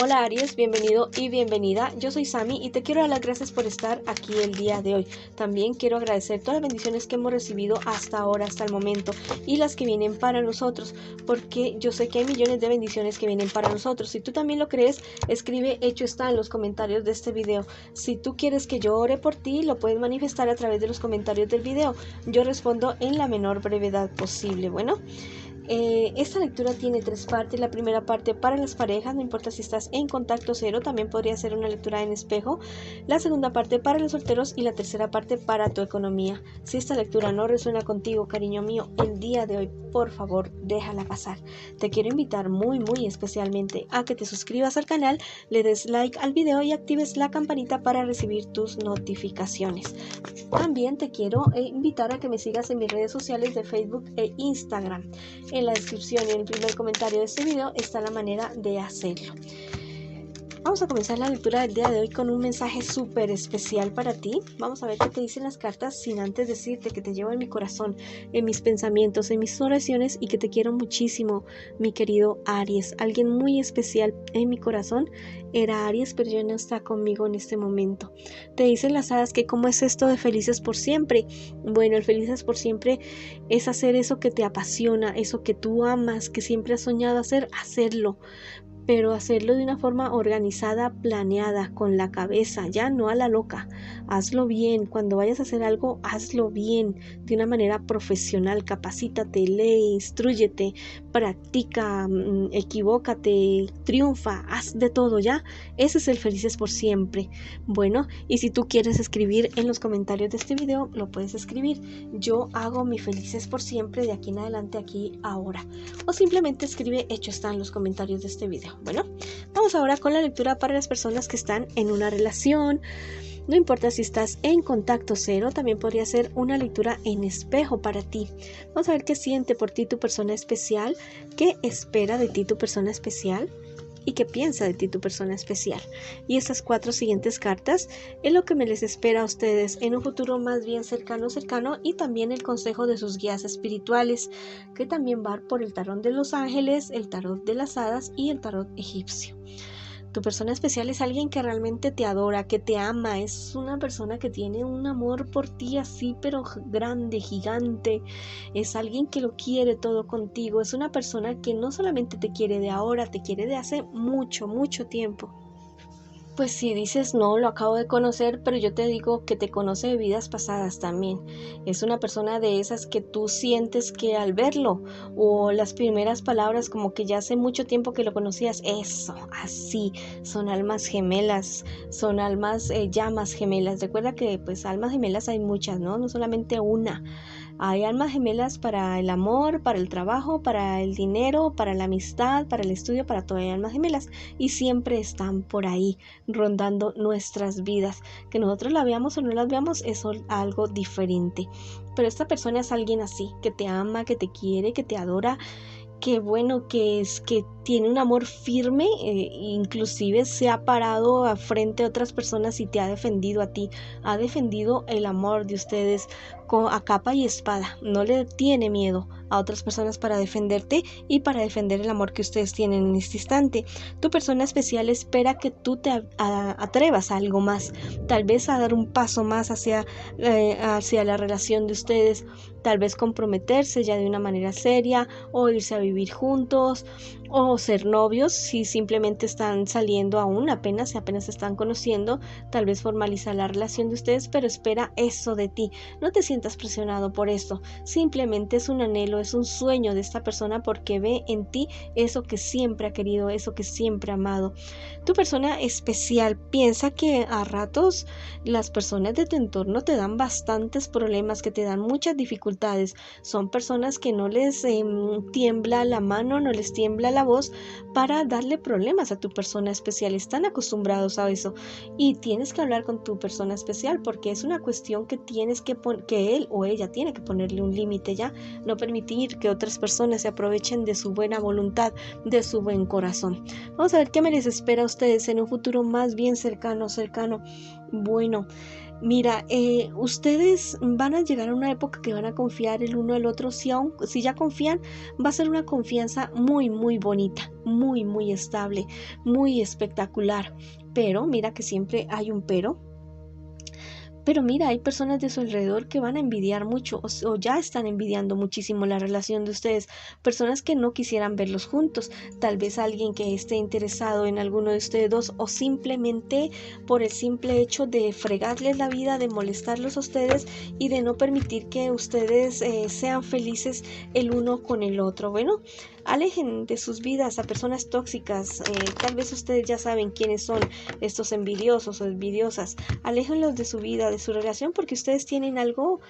Hola Aries, bienvenido y bienvenida. Yo soy Sami y te quiero dar las gracias por estar aquí el día de hoy. También quiero agradecer todas las bendiciones que hemos recibido hasta ahora, hasta el momento, y las que vienen para nosotros, porque yo sé que hay millones de bendiciones que vienen para nosotros. Si tú también lo crees, escribe hecho está en los comentarios de este video. Si tú quieres que yo ore por ti, lo puedes manifestar a través de los comentarios del video. Yo respondo en la menor brevedad posible. Bueno, esta lectura tiene tres partes. La primera parte para las parejas, no importa si estás en contacto cero, también podría ser una lectura en espejo. La segunda parte para los solteros y la tercera parte para tu economía. Si esta lectura no resuena contigo, cariño mío, el día de hoy, por favor, déjala pasar. Te quiero invitar muy especialmente a que te suscribas al canal, le des like al video y actives la campanita para recibir tus notificaciones. También te quiero invitar a que me sigas en mis redes sociales de Facebook e Instagram. En la descripción y en el primer comentario de este video está la manera de hacerlo. Vamos a comenzar la lectura del día de hoy con un mensaje súper especial para ti. Vamos a ver qué te dicen las cartas sin antes decirte que te llevo en mi corazón, en mis pensamientos, en mis oraciones y que te quiero muchísimo, mi querido Aries. Alguien muy especial en mi corazón era Aries, pero ya no está conmigo en este momento. Te dicen las hadas que cómo es esto de felices por siempre. Bueno, el felices por siempre es hacer eso que te apasiona, eso que tú amas, que siempre has soñado hacer, hacerlo. Pero hacerlo de una forma organizada, planeada, con la cabeza, ya no a la loca. Hazlo bien, cuando vayas a hacer algo, hazlo bien, de una manera profesional, capacítate, lee, instrúyete, practica, equivócate, triunfa, haz de todo, ¿ya? Ese es el felices por siempre. Bueno, y si tú quieres escribir en los comentarios de este video, lo puedes escribir. Yo hago mi felices por siempre de aquí en adelante, aquí, ahora. O simplemente escribe hecho está en los comentarios de este video. Bueno, vamos ahora con la lectura para las personas que están en una relación. No importa si estás en contacto cero, también podría ser una lectura en espejo para ti. Vamos a ver qué siente por ti tu persona especial, qué espera de ti tu persona especial y qué piensa de ti tu persona especial. Y estas cuatro siguientes cartas es lo que me les espera a ustedes en un futuro más bien cercano y también el consejo de sus guías espirituales, que también va por el tarot de los ángeles, el tarot de las hadas y el tarot egipcio. Tu persona especial es alguien que realmente te adora, que te ama, es una persona que tiene un amor por ti así pero grande, gigante, es alguien que lo quiere todo contigo, es una persona que no solamente te quiere de ahora, te quiere de hace mucho tiempo. Pues si dices no, lo acabo de conocer, pero yo te digo que te conoce de vidas pasadas también. Es una persona de esas que tú sientes que al verlo o las primeras palabras como que ya hace mucho tiempo que lo conocías, eso, así, son almas gemelas, son almas llamas gemelas. Recuerda que pues almas gemelas hay muchas, ¿no? No solamente una. Hay almas gemelas para el amor, para el trabajo, para el dinero, para la amistad, para el estudio, para todo. Hay almas gemelas y siempre están por ahí rondando nuestras vidas. Que nosotros la veamos o no las veamos es algo diferente. Pero esta persona es alguien así, que te ama, que te quiere, que te adora, que bueno, que es que tiene un amor firme, inclusive se ha parado frente a otras personas y te ha defendido a ti, ha defendido el amor de ustedes a capa y espada, no le tiene miedo a otras personas para defenderte y para defender el amor que ustedes tienen en este instante. Tu persona especial espera que tú te atrevas a algo más, tal vez a dar un paso más hacia la relación de ustedes, tal vez comprometerse ya de una manera seria o irse a vivir juntos o ser novios si simplemente están saliendo aún, apenas se están conociendo, tal vez formalizar la relación de ustedes, pero espera eso de ti. No te sientas presionado por esto, simplemente es un anhelo, es un sueño de esta persona porque ve en ti eso que siempre ha querido, eso que siempre ha amado. Tu persona especial piensa que a ratos las personas de tu entorno te dan bastantes problemas, que te dan muchas dificultades. Son personas que no les tiembla la mano, no les tiembla la voz para darle problemas a tu persona especial. Están acostumbrados a eso y tienes que hablar con tu persona especial porque es una cuestión que tienes que él o ella tiene que ponerle un límite ya, no permitir que otras personas se aprovechen de su buena voluntad, de su buen corazón. Vamos a ver qué me les espera a ustedes en un futuro más bien cercano. Bueno, Mira, ustedes van a llegar a una época que van a confiar el uno al otro. Si ya confían, va a ser una confianza muy, muy bonita, muy, muy estable, muy espectacular. Pero mira que siempre hay un pero. Pero mira, hay personas de su alrededor que van a envidiar mucho o ya están envidiando muchísimo la relación de ustedes. Personas que no quisieran verlos juntos. Tal vez alguien que esté interesado en alguno de ustedes dos o simplemente por el simple hecho de fregarles la vida, de molestarlos a ustedes y de no permitir que ustedes sean felices el uno con el otro. Bueno, alejen de sus vidas a personas tóxicas. Tal vez ustedes ya saben quiénes son estos envidiosos o envidiosas. Aléjenlos de su vida, de su relación, porque ustedes tienen algo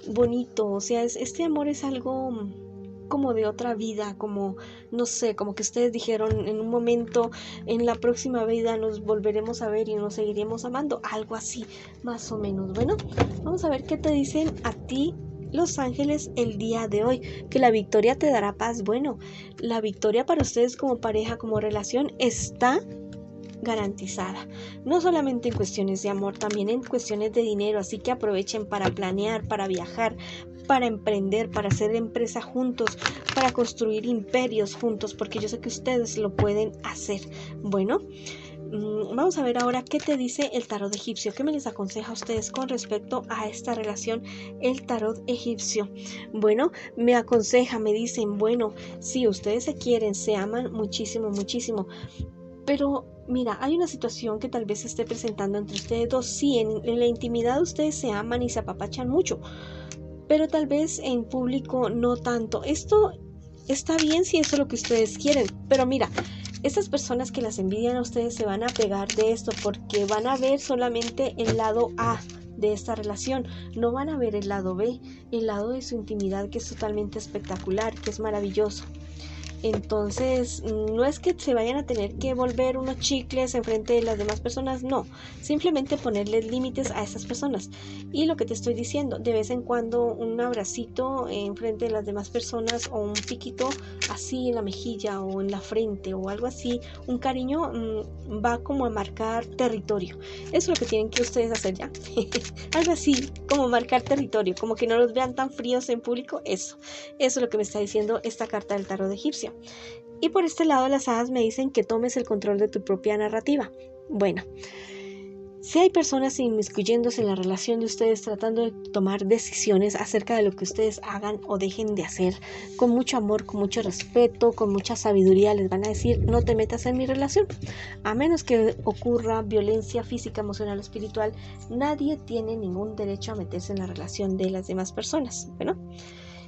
bonito. O sea, este amor es algo como de otra vida, como, no sé, como que ustedes dijeron en un momento, en la próxima vida nos volveremos a ver y nos seguiremos amando, algo así, más o menos. Bueno, vamos a ver qué te dicen a ti los ángeles el día de hoy. Que la victoria te dará paz. Bueno, la victoria para ustedes como pareja, como relación, está garantizada, no solamente en cuestiones de amor, también en cuestiones de dinero, así que aprovechen para planear, para viajar, para emprender, para hacer empresa juntos, para construir imperios juntos, porque yo sé que ustedes lo pueden hacer. Bueno, vamos a ver ahora qué te dice el tarot egipcio, qué me les aconseja a ustedes con respecto a esta relación, el tarot egipcio. Bueno, me aconseja, me dicen, bueno, si ustedes se quieren, se aman muchísimo, muchísimo, pero mira, hay una situación que tal vez se esté presentando entre ustedes dos. Sí, en la intimidad ustedes se aman y se apapachan mucho, pero tal vez en público no tanto. Esto está bien si eso es lo que ustedes quieren, pero mira, estas personas que las envidian a ustedes se van a pegar de esto porque van a ver solamente el lado A de esta relación, no van a ver el lado B, el lado de su intimidad, que es totalmente espectacular, que es maravilloso. Entonces, no es que se vayan a tener que volver unos chicles enfrente de las demás personas, no, simplemente ponerles límites a esas personas. Y lo que te estoy diciendo, de vez en cuando un abracito enfrente de las demás personas o un piquito así en la mejilla o en la frente o algo así, un cariño va como a marcar territorio. Eso es lo que tienen que ustedes hacer ya. Algo así, como marcar territorio, como que no los vean tan fríos en público, eso es lo que me está diciendo esta carta del tarot egipcio. Y por este lado las hadas me dicen que tomes el control de tu propia narrativa. Bueno, si hay personas inmiscuyéndose en la relación de ustedes, tratando de tomar decisiones acerca de lo que ustedes hagan o dejen de hacer, con mucho amor, con mucho respeto, con mucha sabiduría, les van a decir, no te metas en mi relación. A menos que ocurra violencia física, emocional o espiritual, nadie tiene ningún derecho a meterse en la relación de las demás personas. Bueno,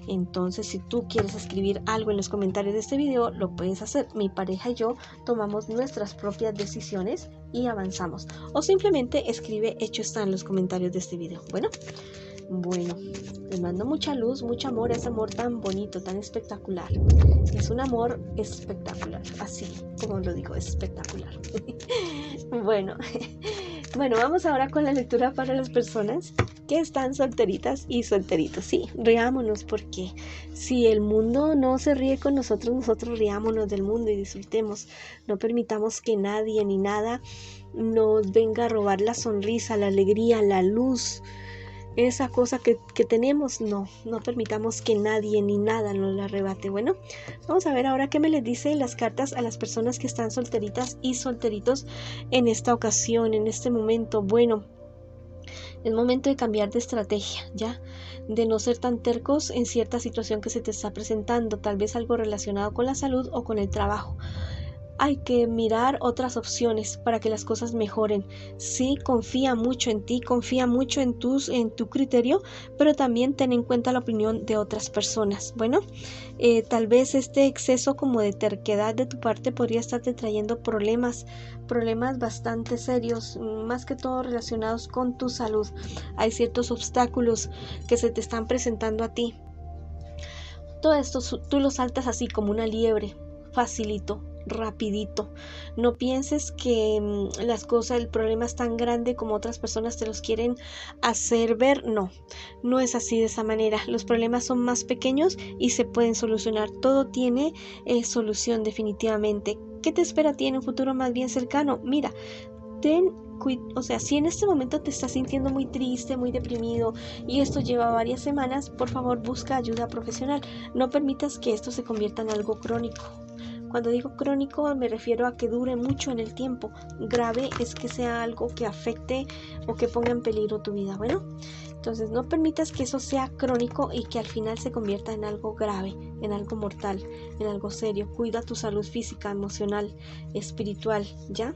entonces si tú quieres escribir algo en los comentarios de este video, lo puedes hacer. Mi pareja y yo tomamos nuestras propias decisiones y avanzamos. O simplemente escribe hecho está en los comentarios de este video. Bueno, les mando mucha luz, mucho amor, ese amor tan bonito, tan espectacular. Es un amor espectacular, así como lo digo, espectacular. Bueno, vamos ahora con la lectura para las personas que están solteritas y solteritos. Sí, riámonos, porque si el mundo no se ríe con nosotros, nosotros riámonos del mundo y disfrutemos. No permitamos que nadie ni nada nos venga a robar la sonrisa, la alegría, la luz, esa cosa que tenemos. No permitamos que nadie ni nada nos la arrebate. Bueno, vamos a ver ahora qué me les dicen las cartas a las personas que están solteritas y solteritos en esta ocasión, en este momento. Bueno, es momento de cambiar de estrategia, ¿ya? De no ser tan tercos en cierta situación que se te está presentando, tal vez algo relacionado con la salud o con el trabajo. Hay que mirar otras opciones para que las cosas mejoren. Sí, confía mucho en ti, confía mucho en tu criterio, pero también ten en cuenta la opinión de otras personas. Bueno, tal vez este exceso como de terquedad de tu parte podría estarte trayendo problemas bastante serios, más que todo relacionados con tu salud. Hay ciertos obstáculos que se te están presentando a ti. Todo esto tú lo saltas así como una liebre, facilito, rapidito. No pienses que las cosas, el problema es tan grande como otras personas te los quieren hacer ver. No es así, de esa manera. Los problemas son más pequeños y se pueden solucionar. Todo tiene solución definitivamente. ¿Qué te espera a ti en un futuro más bien cercano? Mira, si en este momento te estás sintiendo muy triste, muy deprimido y esto lleva varias semanas, por favor busca ayuda profesional. No permitas que esto se convierta en algo crónico. Cuando digo crónico me refiero a que dure mucho en el tiempo. Grave es que sea algo que afecte o que ponga en peligro tu vida. Bueno, entonces no permitas que eso sea crónico y que al final se convierta en algo grave, en algo mortal, en algo serio. Cuida tu salud física, emocional, espiritual, ¿ya?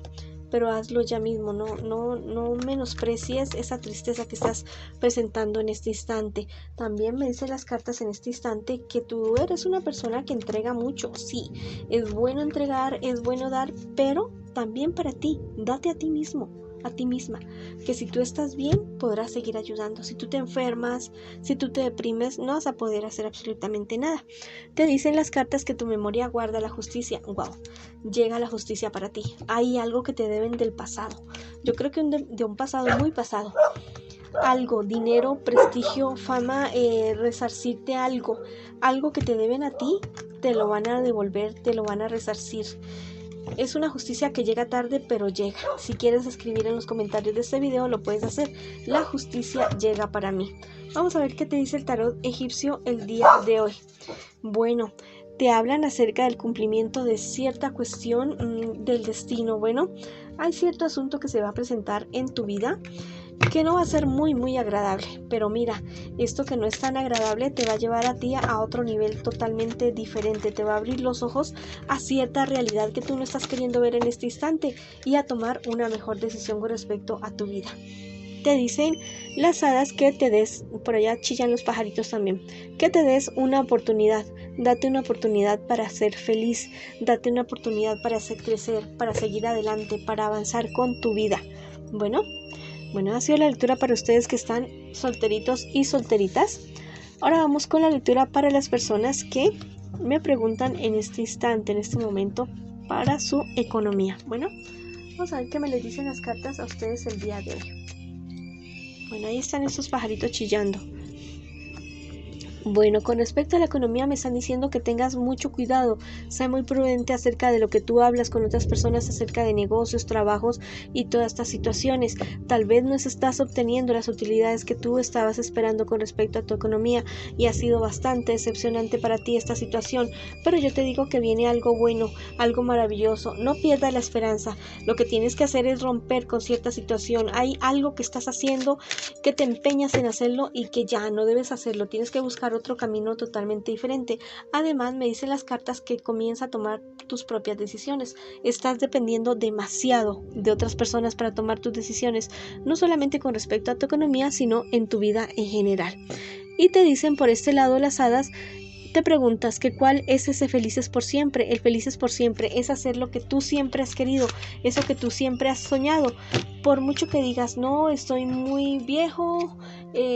Pero hazlo ya mismo, no menosprecies esa tristeza que estás presentando en este instante. También me dicen las cartas en este instante que tú eres una persona que entrega mucho. Sí, es bueno entregar, es bueno dar, pero también para ti, date a ti mismo, a ti misma, que si tú estás bien podrás seguir ayudando. Si tú te enfermas, si tú te deprimes, no vas a poder hacer absolutamente nada. Te dicen las cartas que tu memoria guarda la justicia. Wow, llega la justicia para ti. Hay algo que te deben del pasado. Yo creo que de un pasado muy pasado. Algo, dinero, prestigio, fama, resarcirte algo que te deben a ti, te lo van a devolver, te lo van a resarcir. Es una justicia que llega tarde, pero llega. Si quieres escribir en los comentarios de este video, lo puedes hacer. La justicia llega para mí. Vamos a ver qué te dice el tarot egipcio el día de hoy. Bueno, te hablan acerca del cumplimiento de cierta cuestión del destino. Bueno, hay cierto asunto que se va a presentar en tu vida que no va a ser muy agradable, pero mira, esto que no es tan agradable te va a llevar a ti a otro nivel totalmente diferente, te va a abrir los ojos a cierta realidad que tú no estás queriendo ver en este instante y a tomar una mejor decisión con respecto a tu vida. Te dicen las hadas que te des, por allá chillan los pajaritos también, que te des una oportunidad, date una oportunidad para ser feliz, date una oportunidad para hacer crecer, para seguir adelante, para avanzar con tu vida. Bueno, ha sido la lectura para ustedes que están solteritos y solteritas. Ahora vamos con la lectura para las personas que me preguntan en este instante, en este momento, para su economía. Bueno, vamos a ver qué me les dicen las cartas a ustedes el día de hoy. Bueno, ahí están estos pajaritos chillando. Bueno, con respecto a la economía me están diciendo que tengas mucho cuidado, sé muy prudente acerca de lo que tú hablas con otras personas acerca de negocios, trabajos y todas estas situaciones. Tal vez no estás obteniendo las utilidades que tú estabas esperando con respecto a tu economía y ha sido bastante decepcionante para ti esta situación, pero yo te digo que viene algo bueno, algo maravilloso. No pierdas la esperanza, lo que tienes que hacer es romper con cierta situación. Hay algo que estás haciendo que te empeñas en hacerlo y que ya no debes hacerlo, tienes que buscar otro camino totalmente diferente. Además me dicen las cartas que comienza a tomar tus propias decisiones. Estás dependiendo demasiado de otras personas para tomar tus decisiones, no solamente con respecto a tu economía, sino en tu vida en general. Y te dicen por este lado las hadas, te preguntas que cuál es ese felices por siempre. El felices por siempre es hacer lo que tú siempre has querido, eso que tú siempre has soñado. Por mucho que digas, no, estoy muy viejo,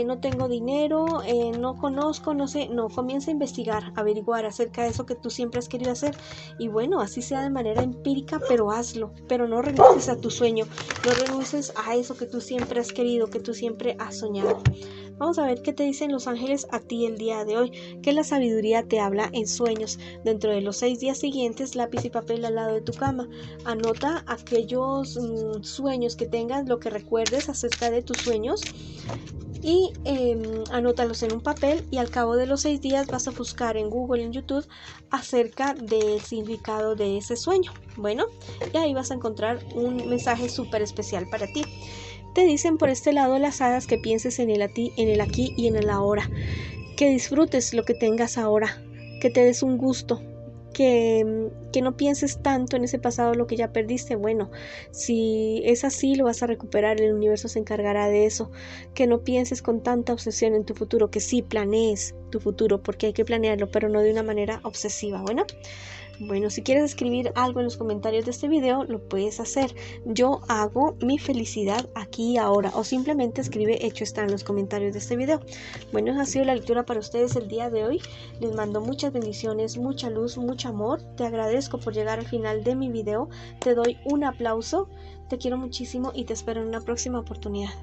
no tengo dinero, no conozco, no sé, no, comienza a investigar, averiguar acerca de eso que tú siempre has querido hacer y bueno, así sea de manera empírica, pero hazlo, pero no renuncies a tu sueño, no renuncies a eso que tú siempre has querido, que tú siempre has soñado. Vamos a ver qué te dicen los ángeles a ti el día de hoy, que la sabiduría te habla en sueños. Dentro de los 6 días siguientes, lápiz y papel al lado de tu cama. Anota aquellos sueños que tengas, lo que recuerdes acerca de tus sueños y anótalos en un papel y al cabo de los 6 días vas a buscar en Google, en YouTube, acerca del significado de ese sueño. Bueno, y ahí vas a encontrar un mensaje súper especial para ti. Te dicen por este lado las hadas que pienses en el aquí y en el ahora, que disfrutes lo que tengas ahora, que te des un gusto, que no pienses tanto en ese pasado, lo que ya perdiste. Bueno, si es así lo vas a recuperar, el universo se encargará de eso. Que no pienses con tanta obsesión en tu futuro, que sí planees tu futuro, porque hay que planearlo, pero no de una manera obsesiva. Bueno, si quieres escribir algo en los comentarios de este video, lo puedes hacer. Yo hago mi felicidad aquí y ahora, o simplemente escribe hecho está en los comentarios de este video. Bueno, esa ha sido la lectura para ustedes el día de hoy. Les mando muchas bendiciones, mucha luz, mucho amor. Te agradezco por llegar al final de mi video. Te doy un aplauso. Te quiero muchísimo y te espero en una próxima oportunidad.